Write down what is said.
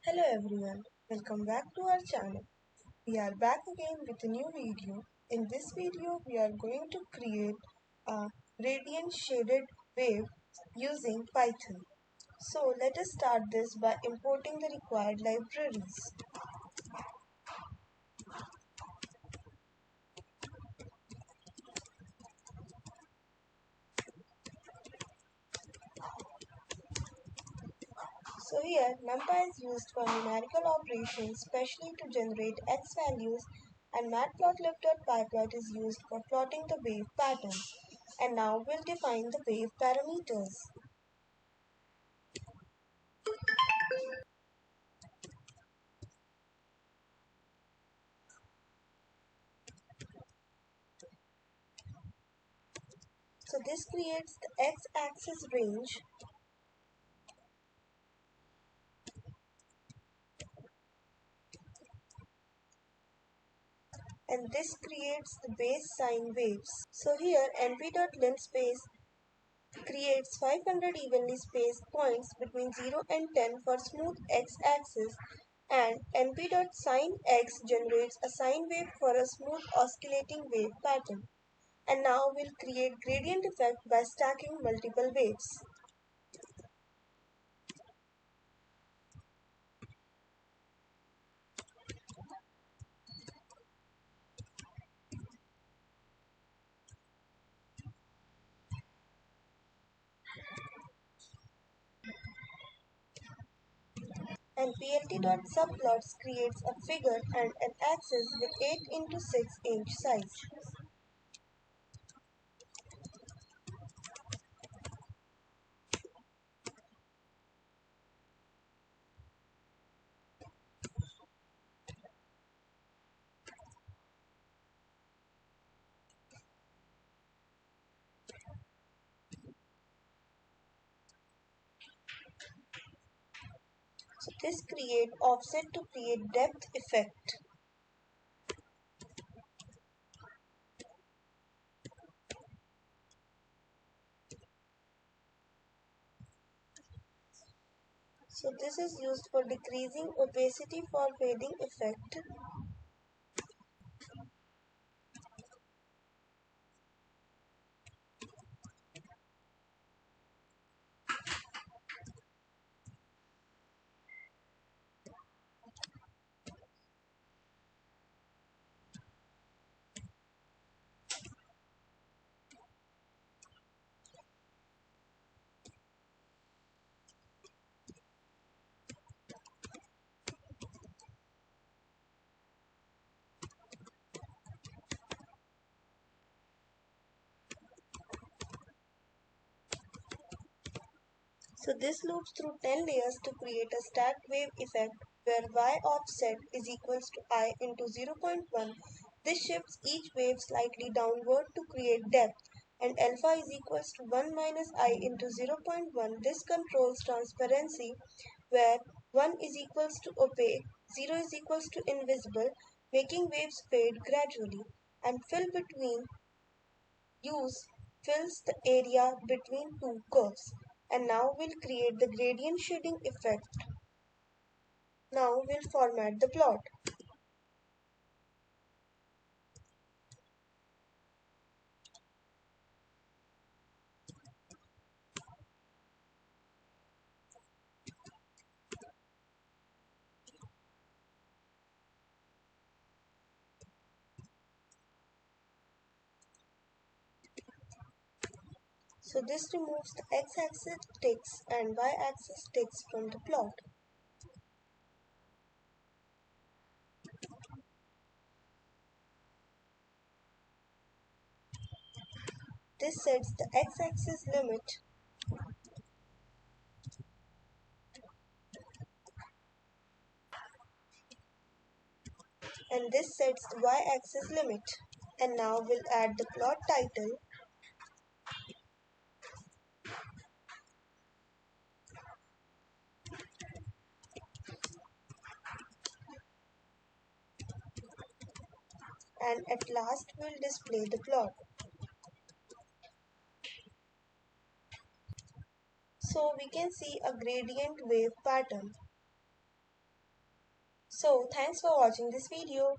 Hello everyone, welcome back to our channel. We are back again with a new video. In this video, we are going to create a gradient shaded wave using Python. So let us start this by importing the required libraries. So here, NumPy is used for numerical operations, especially to generate x values, and matplotlib.pyplot is used for plotting the wave pattern. And now we'll define the wave parameters. So this creates the x-axis range and this creates the base sine waves. So here np.linspace creates 500 evenly spaced points between 0 and 10 for smooth x-axis, and np.sinex generates a sine wave for a smooth oscillating wave pattern. And now we'll create gradient effect by stacking multiple waves. And plt.subplots creates a figure and an axis with 8 into 6 inch size. So this create offset to create depth effect. So this is used for decreasing opacity for fading effect. So this loops through 10 layers to create a stacked wave effect where y offset is equals to I into 0.1. This shifts each wave slightly downward to create depth, and alpha is equals to 1 minus I into 0.1. This controls transparency where 1 is equals to opaque, 0 is equals to invisible, making waves fade gradually, and fill between use fills the area between two curves. And now we'll create the gradient shading effect. Now we'll format the plot. So this removes the x-axis ticks and y-axis ticks from the plot. This sets the x-axis limit and this sets the y-axis limit. And now we'll add the plot title and at last we'll display the plot. So we can see a gradient wave pattern. So thanks for watching this video.